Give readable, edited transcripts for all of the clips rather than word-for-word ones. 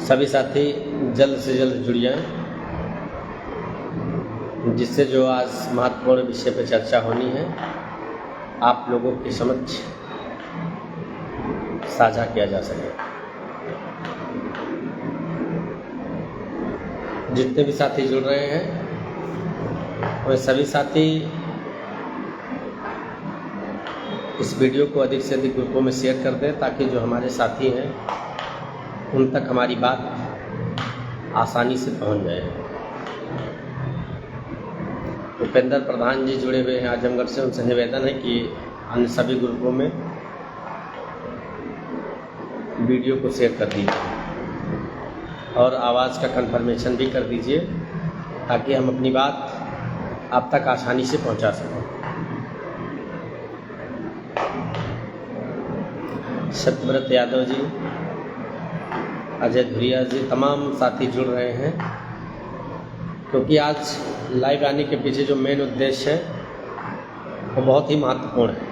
सभी साथी जल्द से जल्द जुड़ जाएं, जिससे जो आज महत्वपूर्ण विषय पर चर्चा होनी है आप लोगों के समक्ष साझा किया जा सके। जितने भी साथी जुड़ रहे हैं वे सभी साथी इस वीडियो को अधिक से अधिक ग्रुपों में शेयर कर दें, ताकि जो हमारे साथी हैं उन तक हमारी बात आसानी से पहुंच जाए। उपेंद्र प्रधान जी जुड़े हुए हैं आजमगढ़ से, उनसे निवेदन है कि अन्य सभी ग्रुपों में वीडियो को शेयर कर दीजिए और आवाज़ का कंफर्मेशन भी कर दीजिए, ताकि हम अपनी बात आप तक आसानी से पहुंचा सकें। सत्यव्रत यादव जी, अजय धुरिया जी, तमाम साथी जुड़ रहे हैं, क्योंकि आज लाइव आने के पीछे जो मेन उद्देश्य है वो बहुत ही महत्वपूर्ण है।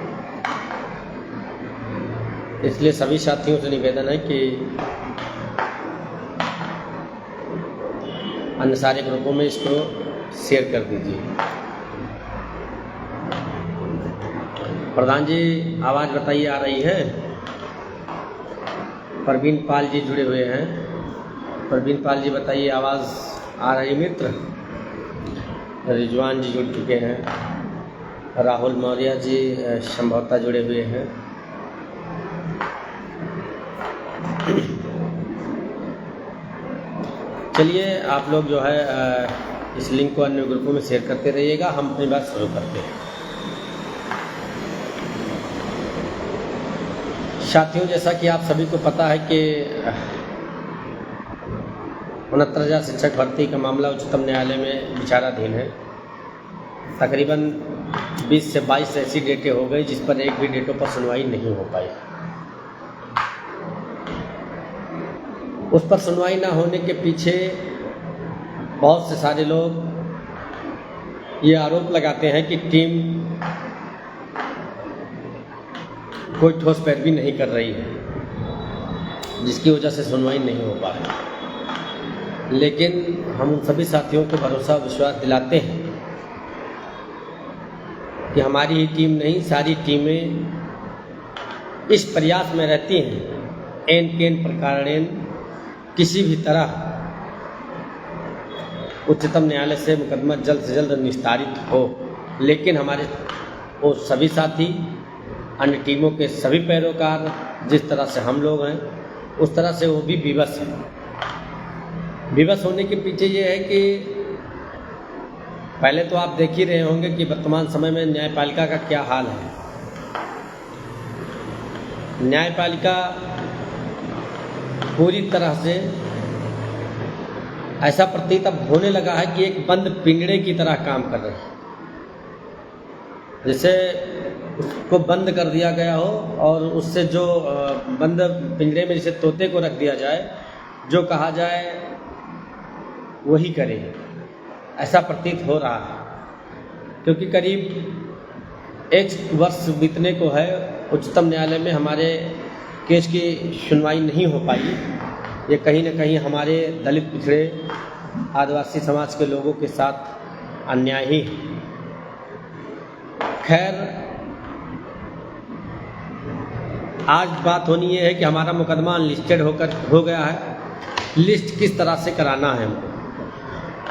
इसलिए सभी साथियों से निवेदन है कि अन्य सारे ग्रुपों में इसको शेयर कर दीजिए। प्रधान जी, आवाज़ बताइए आ रही है? परवीन पाल जी जुड़े हुए हैं। परवीन पाल जी बताइए, आवाज़ आ रही मित्र? रिजवान जी जुड़ चुके हैं। राहुल मौर्य जी संभवतः जुड़े हुए हैं। चलिए, आप लोग जो है इस लिंक को अन्य ग्रुपों में शेयर करते रहिएगा। हम अपनी बात शुरू करते हैं। साथियों, जैसा कि आप सभी को पता है कि 69,000 शिक्षक भर्ती का मामला उच्चतम न्यायालय में विचाराधीन है। तकरीबन 20 से 22 ऐसी डेटें हो गई जिस पर एक भी डेटों पर सुनवाई नहीं हो पाई। उस पर सुनवाई ना होने के पीछे बहुत से सारे लोग ये आरोप लगाते हैं कि टीम कोई ठोस पैरवी नहीं कर रही है, जिसकी वजह से सुनवाई नहीं हो पा रही। लेकिन हम उन सभी साथियों को भरोसा विश्वास दिलाते हैं कि हमारी ही टीम नहीं, सारी टीमें इस प्रयास में रहती हैं एन केन प्रकारेण किसी भी तरह उच्चतम न्यायालय से मुकदमा जल्द से जल्द निस्तारित हो। लेकिन हमारे वो सभी साथी, अन्य टीमों के सभी पैरोकार, जिस तरह से हम लोग हैं उस तरह से वो भी विवश हैं। विवश होने के पीछे ये है कि पहले तो आप देख ही रहे होंगे कि वर्तमान समय में न्यायपालिका का क्या हाल है। न्यायपालिका पूरी तरह से ऐसा प्रतीत अब होने लगा है कि एक बंद पिंजड़े की तरह काम कर रही है। जैसे उसको बंद कर दिया गया हो और उससे जो बंद पिंजरे में जैसे तोते को रख दिया जाए, जो कहा जाए वही करे, ऐसा प्रतीत हो रहा है। क्योंकि करीब 1 वर्ष बीतने को है, उच्चतम न्यायालय में हमारे केस की सुनवाई नहीं हो पाई। ये कहीं न कहीं हमारे दलित, पिछड़े, आदिवासी समाज के लोगों के साथ अन्याय ही है। खैर, आज बात होनी ये है कि हमारा मुकदमा अनलिस्टेड हो गया है। लिस्ट किस तरह से कराना है हमको,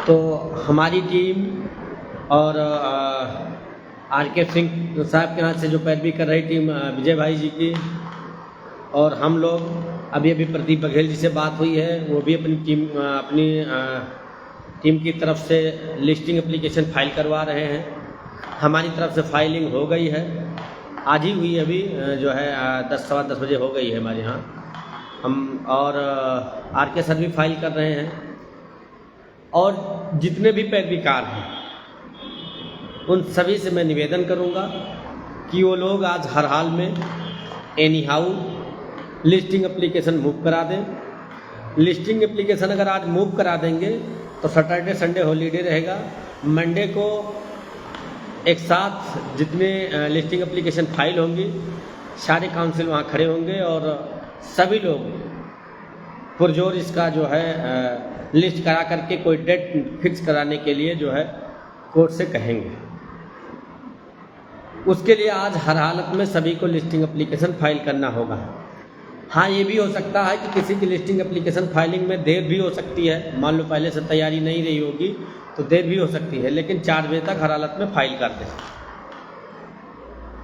तो हमारी टीम और आर.के. सिंह साहब के यहाँ से जो पैरवी कर रही टीम विजय भाई जी की, और हम लोग अभी प्रदीप बघेल जी से बात हुई है, वो भी अपनी टीम की तरफ से लिस्टिंग एप्लीकेशन फाइल करवा रहे हैं। हमारी तरफ से फाइलिंग हो गई है, आज ही हुई, अभी जो है 10 सवा 10 बजे हो गई है हमारे यहाँ। हम और आर.के. सर भी फाइल कर रहे हैं, और जितने भी पैरवीकार हैं उन सभी से मैं निवेदन करूंगा कि वो लोग आज हर हाल में any how listing application move करा दें। लिस्टिंग एप्लीकेशन अगर आज मूव करा देंगे तो सैटरडे संडे हॉलीडे रहेगा। मंडे को एक साथ जितने लिस्टिंग एप्लीकेशन फाइल होंगी, सारे काउंसिल वहाँ खड़े होंगे और सभी लोग पुरजोर इसका जो है लिस्ट करा करके कोई डेट फिक्स कराने के लिए जो है कोर्ट से कहेंगे। उसके लिए आज हर हालत में सभी को लिस्टिंग एप्लीकेशन फाइल करना होगा। हाँ, ये भी हो सकता है कि किसी की लिस्टिंग एप्लीकेशन फाइलिंग में देर भी हो सकती है, मान लो पहले से तैयारी नहीं रही होगी तो देर भी हो सकती है, लेकिन 4 बजे तक हर हालत में फाइल कर दें।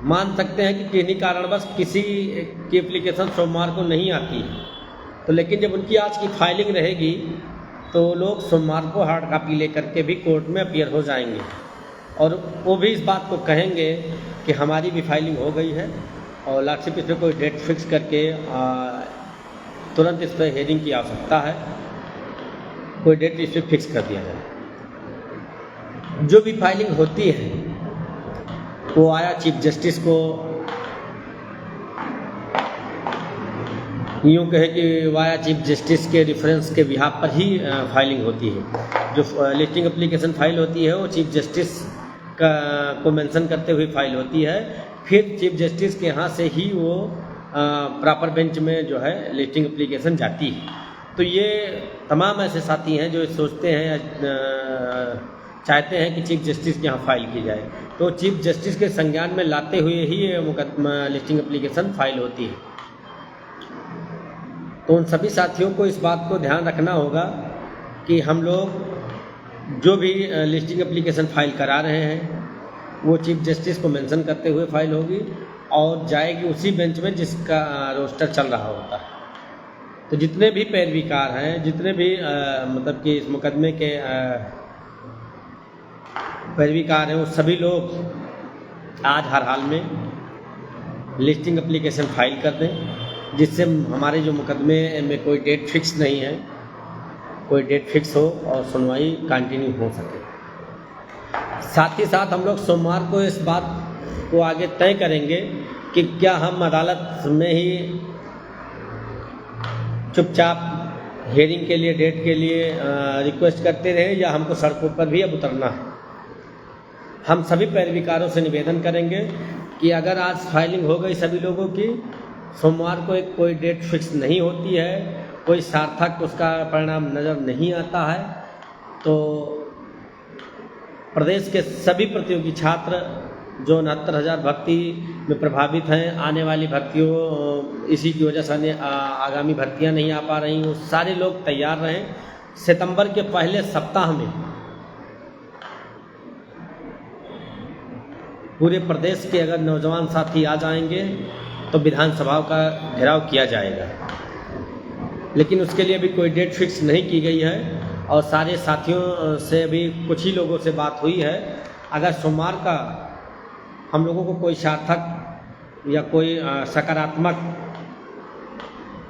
मान सकते हैं कि किन्हीं कारणवश किसी की एप्लीकेशन सोमवार को नहीं आती है, तो लेकिन जब उनकी आज की फाइलिंग रहेगी तो लोग सोमवार को हार्ड कॉपी लेकर के भी कोर्ट में अपीयर हो जाएंगे और वो भी इस बात को कहेंगे कि हमारी भी फाइलिंग हो गई है और लास्ट इस पर कोई डेट फिक्स करके तुरंत इस पर हेयरिंग की आवश्यकता है, कोई डेट इस पर फिक्स कर दिया जाए। जो भी फाइलिंग होती है वो आया चीफ जस्टिस को यूँ कहे कि वाया चीफ जस्टिस के रेफरेंस के बिहाफ पर ही फाइलिंग होती है। जो लिस्टिंग एप्लीकेशन फाइल होती है वो चीफ जस्टिस को मेंशन करते हुए फाइल होती है, फिर चीफ जस्टिस के यहाँ से ही वो प्रॉपर बेंच में जो है लिस्टिंग एप्लीकेशन जाती है। तो ये तमाम ऐसे साथी हैं जो सोचते हैं चाहते हैं कि चीफ जस्टिस के यहाँ फाइल की जाए, तो चीफ जस्टिस के संज्ञान में लाते हुए ही ये मुकदमा लिस्टिंग एप्लीकेशन फाइल होती है। तो उन सभी साथियों को इस बात को ध्यान रखना होगा कि हम लोग जो भी लिस्टिंग एप्लीकेशन फाइल करा रहे हैं वो चीफ जस्टिस को मेंशन करते हुए फाइल होगी और जाएगी उसी बेंच में जिसका रोस्टर चल रहा होता है। तो जितने भी पैरवीकार हैं, जितने भी मतलब कि इस मुकदमे के पैरवीकार हैं, वो सभी लोग आज हर हाल में लिस्टिंग एप्लीकेशन फाइल कर दें, जिससे हमारे जो मुकदमे में कोई डेट फिक्स नहीं है, कोई डेट फिक्स हो और सुनवाई कंटिन्यू हो सके। साथ ही साथ हम लोग सोमवार को इस बात को आगे तय करेंगे कि क्या हम अदालत में ही चुपचाप हेयरिंग के लिए डेट के लिए रिक्वेस्ट करते रहे या हमको सड़कों पर भी अब उतरना है। हम सभी पैरवीकारों से निवेदन करेंगे कि अगर आज फाइलिंग हो गई सभी लोगों की, सोमवार को एक कोई डेट फिक्स नहीं होती है, कोई सार्थक उसका परिणाम नज़र नहीं आता है, तो प्रदेश के सभी प्रतियोगी छात्र जो 69,000 भर्ती में प्रभावित हैं, आने वाली भर्तियों इसी की वजह से आगामी भर्तियां नहीं आ पा रही, वो सारे लोग तैयार रहें। सितंबर के पहले सप्ताह में पूरे प्रदेश के अगर नौजवान साथी आ जाएंगे तो विधानसभाओं का घेराव किया जाएगा, लेकिन उसके लिए अभी कोई डेट फिक्स नहीं की गई है और सारे साथियों से अभी कुछ ही लोगों से बात हुई है। अगर सोमवार का हम लोगों को कोई सार्थक या कोई सकारात्मक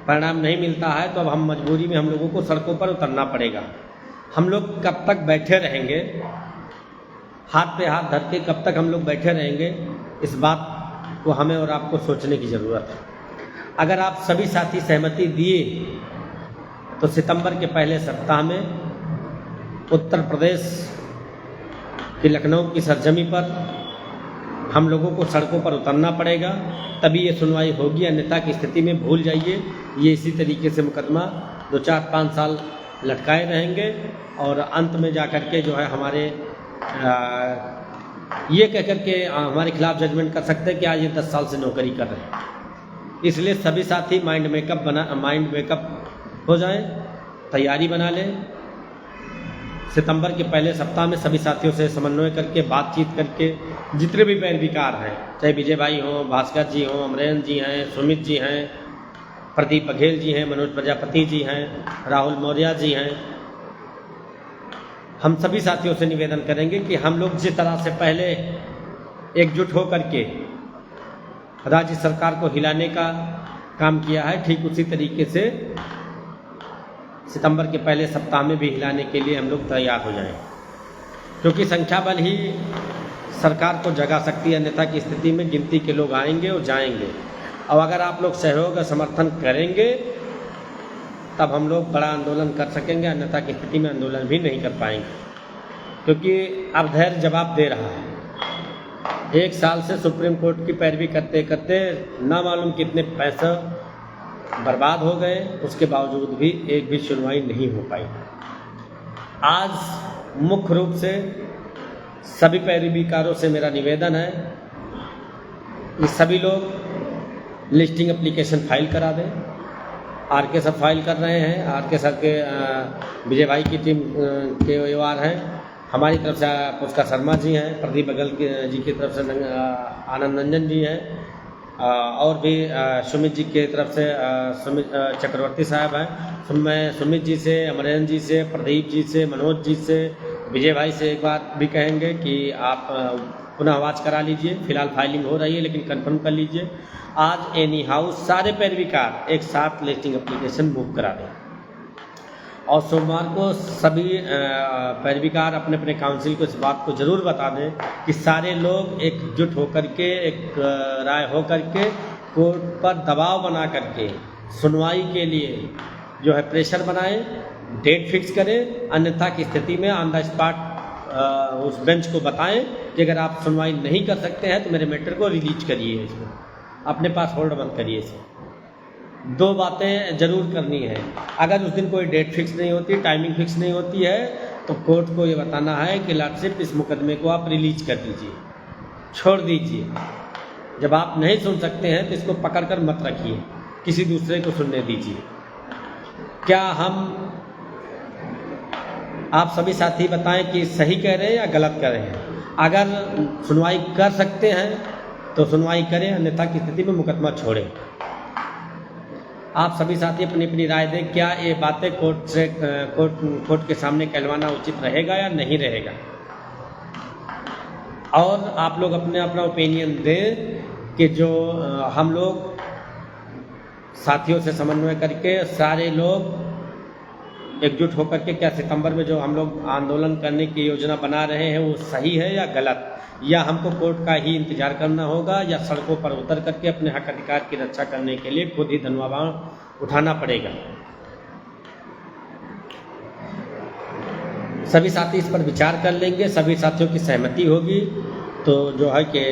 परिणाम नहीं मिलता है तो अब हम मजबूरी में हम लोगों को सड़कों पर उतरना पड़ेगा। हम लोग कब तक बैठे रहेंगे, हाथ पे हाथ धर के कब तक हम लोग बैठे रहेंगे, इस बात को हमें और आपको सोचने की ज़रूरत है। अगर आप सभी साथी सहमति दिए तो सितंबर के पहले सप्ताह में उत्तर प्रदेश की लखनऊ की सरजमी पर हम लोगों को सड़कों पर उतरना पड़ेगा, तभी ये सुनवाई होगी। अन्यथा की स्थिति में भूल जाइए, ये इसी तरीके से मुकदमा 2, 4, 5 साल लटकाए रहेंगे और अंत में जा कर के जो है हमारे ये कह कर के हमारे खिलाफ जजमेंट कर सकते हैं कि आज ये 10 साल से नौकरी कर रहे हैं। इसलिए सभी साथी माइंड मेकअप हो जाएं, तैयारी बना लें। सितंबर के पहले सप्ताह में सभी साथियों से समन्वय करके बातचीत करके जितने भी पैरवीकार हैं, चाहे विजय भाई हों, भास्कर जी हों, अमरेंद्र जी हैं, सुमित जी हैं, प्रदीप बघेल जी हैं, मनोज प्रजापति जी हैं, राहुल मौर्य जी हैं, हम सभी साथियों से निवेदन करेंगे कि हम लोग जिस तरह से पहले एकजुट होकर के राज्य सरकार को हिलाने का काम किया है, ठीक उसी तरीके से सितंबर के पहले सप्ताह में भी हिलाने के लिए हम लोग तैयार हो जाएं, क्योंकि संख्या बल ही सरकार को जगा सकती है। अन्यथा की स्थिति में गिनती के लोग आएंगे और जाएंगे, और अगर आप लोग सहयोग और समर्थन करेंगे तब हम लोग बड़ा आंदोलन कर सकेंगे, अन्यथा की स्थिति में आंदोलन भी नहीं कर पाएंगे, क्योंकि अब धैर्य जवाब दे रहा है। 1 साल से सुप्रीम कोर्ट की पैरवी करते करते ना मालूम कितने पैसे बर्बाद हो गए, उसके बावजूद भी एक भी सुनवाई नहीं हो पाई। आज मुख्य रूप से सभी पैरवीकारों से मेरा निवेदन है कि सभी लोग लिस्टिंग एप्लीकेशन फाइल करा दें। आर के सर फाइल कर रहे हैं, आर के सर के विजय भाई की टीम के व्यवहार हैं, हमारी तरफ से पुष्कर शर्मा जी हैं, प्रदीप बघेल जी की तरफ से आनंद रंजन जी हैं, और भी सुमित जी की तरफ से सुमित चक्रवर्ती साहब हैं। मैं सुमित जी से, अमरेंद्र जी से, प्रदीप जी से, मनोज जी से, विजय भाई से एक बात भी कहेंगे कि आप पुनः आवाज़ करा लीजिए। फिलहाल फाइलिंग हो रही है लेकिन कंफर्म कर लीजिए। आज एनी हाउस सारे पैरवीकार एक साथ लिस्टिंग एप्लीकेशन मूव करा दें और सोमवार को सभी पैरवीकार अपने अपने काउंसिल को इस बात को ज़रूर बता दें कि सारे लोग एकजुट होकर के, एक राय होकर के कोर्ट पर दबाव बना करके सुनवाई के लिए जो है प्रेशर बनाएं, डेट फिक्स करें। अन्यथा की स्थिति में ऑन द स्पॉट उस बेंच को बताएं कि अगर आप सुनवाई नहीं कर सकते हैं तो मेरे मैटर को रिलीज करिए, इसको अपने पास होल्ड मत करिए। इसे दो बातें ज़रूर करनी है। अगर उस दिन कोई डेट फिक्स नहीं होती, टाइमिंग फिक्स नहीं होती है, तो कोर्ट को ये बताना है कि लॉर्डशिप इस मुकदमे को आप रिलीज कर दीजिए, छोड़ दीजिए। जब आप नहीं सुन सकते हैं तो इसको पकड़ कर मत रखिए, किसी दूसरे को सुनने दीजिए। क्या आप सभी साथी बताएं कि सही कह रहे हैं या गलत कह रहे हैं। अगर सुनवाई कर सकते हैं तो सुनवाई करें, अन्यथा की स्थिति में मुकदमा छोड़ें। आप सभी साथी अपनी अपनी राय दें, क्या ये बातें कोर्ट के सामने कहलवाना उचित रहेगा या नहीं रहेगा। और आप लोग अपना ओपिनियन दें कि जो हम लोग साथियों से समन्वय करके सारे लोग एकजुट होकर के क्या सितंबर में जो हम लोग आंदोलन करने की योजना बना रहे हैं वो सही है या गलत, या हमको कोर्ट का ही इंतजार करना होगा, या सड़कों पर उतर करके अपने हक अधिकार की रक्षा करने के लिए खुद ही धनुवाण उठाना पड़ेगा। सभी साथी इस पर विचार कर लेंगे, सभी साथियों की सहमति होगी तो जो है कि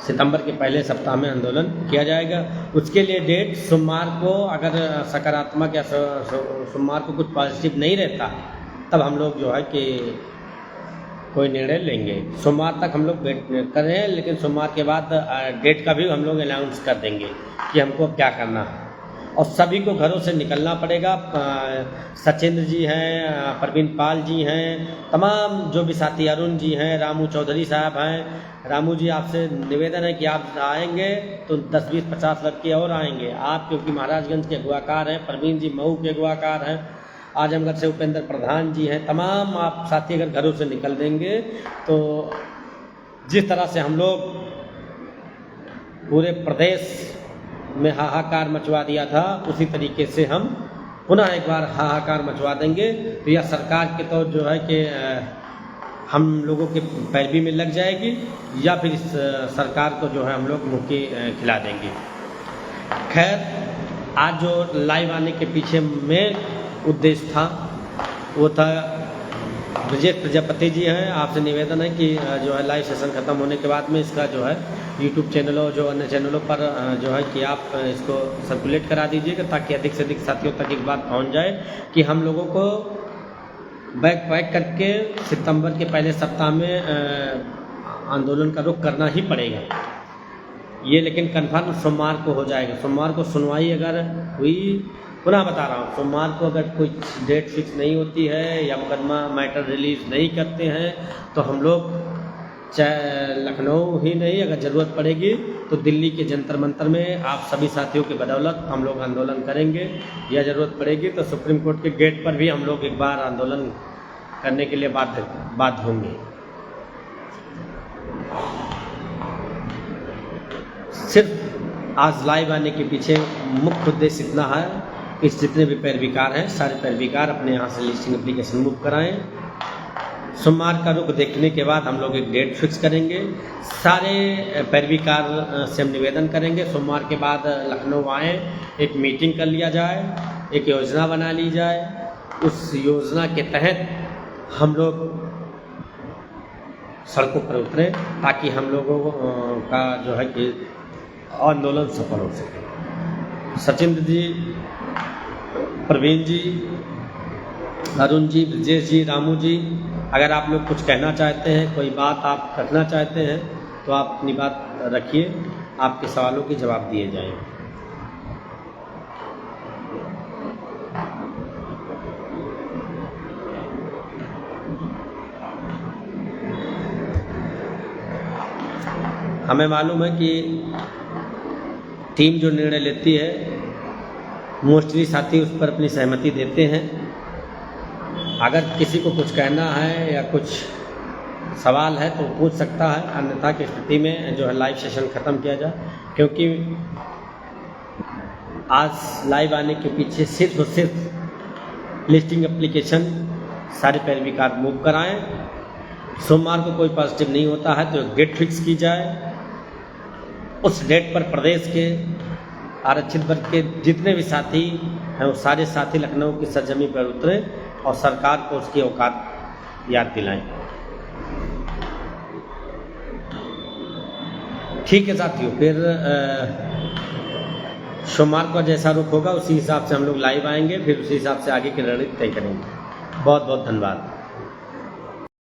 सितंबर के पहले सप्ताह में आंदोलन किया जाएगा। उसके लिए डेट सोमवार को, अगर सकारात्मक या सोमवार को कुछ पॉजिटिव नहीं रहता तब हम लोग जो है कि कोई निर्णय लेंगे। सोमवार तक हम लोग वेट कर रहे हैं, लेकिन सोमवार के बाद डेट का भी हम लोग अनाउंस कर देंगे कि हमको क्या करना है। और सभी को घरों से निकलना पड़ेगा। सचिंद्र जी हैं, प्रवीण पाल जी हैं, तमाम जो भी साथी, अरुण जी हैं, रामू चौधरी साहब हैं। रामू जी आपसे निवेदन है कि आप आएंगे तो 10, 20, 50 लड़के और आएंगे। आप क्योंकि महाराजगंज के अगुवाकार हैं, प्रवीण जी मऊ के अगुवाकार हैं, आजमगढ़ से उपेंद्र प्रधान जी हैं, तमाम आप साथी अगर घरों से निकल देंगे तो जिस तरह से हम लोग पूरे प्रदेश में हाहाकार मचवा दिया था उसी तरीके से हम पुनः एक बार हाहाकार मचवा देंगे। तो यह सरकार के तौर जो है कि हम लोगों के पैरवी में लग जाएगी, या फिर इस सरकार को जो है हम लोग मुक्की खिला देंगे। खैर, आज जो लाइव आने के पीछे में उद्देश्य था वो था, ब्रजेश प्रजापति जी हैं, आपसे निवेदन है कि जो है लाइव सेशन ख़त्म होने के बाद में इसका जो है यूट्यूब चैनलों, जो अन्य चैनलों पर जो है कि आप इसको सर्कुलेट करा दीजिएगा ताकि अधिक से अधिक साथियों तक एक बात पहुंच जाए कि हम लोगों को बैक पैक करके सितंबर के पहले सप्ताह में आंदोलन का रुख करना ही पड़ेगा। ये लेकिन कन्फर्म सोमवार को हो जाएगा। सोमवार को सुनवाई अगर हुई, पुनः बता रहा हूँ, सोमवार को अगर कोई डेट फिक्स नहीं होती है या मुकदमा मैटर रिलीज नहीं करते हैं तो हम लोग चाहे लखनऊ ही नहीं, अगर ज़रूरत पड़ेगी तो दिल्ली के जंतर मंतर में आप सभी साथियों के बदौलत हम लोग आंदोलन करेंगे, या ज़रूरत पड़ेगी तो सुप्रीम कोर्ट के गेट पर भी हम लोग एक बार आंदोलन करने के लिए बाध्य होंगे। सिर्फ आज लाइव आने के पीछे मुख्य उद्देश्य इतना है कि जितने भी पैरवीकार हैं सारे पैरवीकार अपने यहाँ से लिस्टिंग एप्लीकेशन मूव कराएं। सोमवार का रुख देखने के बाद हम लोग एक डेट फिक्स करेंगे। सारे पैरवीकार से हम निवेदन करेंगे सोमवार के बाद लखनऊ आएँ, एक मीटिंग कर लिया जाए, एक योजना बना ली जाए। उस योजना के तहत हम लोग सड़कों पर उतरें ताकि हम लोगों का जो है कि आंदोलन सफल हो सके। सचिंद्र जी, प्रवीण जी, अरुण जी, ब्रजेश जी, रामू जी, अगर आप लोग कुछ कहना चाहते हैं, कोई बात आप रखना चाहते हैं तो आप अपनी बात रखिए, आपके सवालों के जवाब दिए जाएंगे। हमें मालूम है कि टीम जो निर्णय लेती है मोस्टली साथी उस पर अपनी सहमति देते हैं। अगर किसी को कुछ कहना है या कुछ सवाल है तो पूछ सकता है, अन्यथा की स्थिति में जो है लाइव सेशन ख़त्म किया जाए, क्योंकि आज लाइव आने के पीछे सिर्फ और सिर्फ लिस्टिंग एप्लीकेशन सारे पैरवी कार्ड मूव कराएं। सोमवार को कोई पॉजिटिव नहीं होता है तो डेट फिक्स की जाए, उस डेट पर प्रदेश के आरक्षित वर्ग के जितने भी साथी हैं वो सारे साथी लखनऊ की सरजमी पर उतरें और सरकार को उसकी औकात याद दिलाएं। ठीक है साथियों, फिर सोमवार को जैसा रुख होगा उसी हिसाब से हम लोग लाइव आएंगे, फिर उसी हिसाब से आगे की रणनीति तय करेंगे। बहुत बहुत धन्यवाद।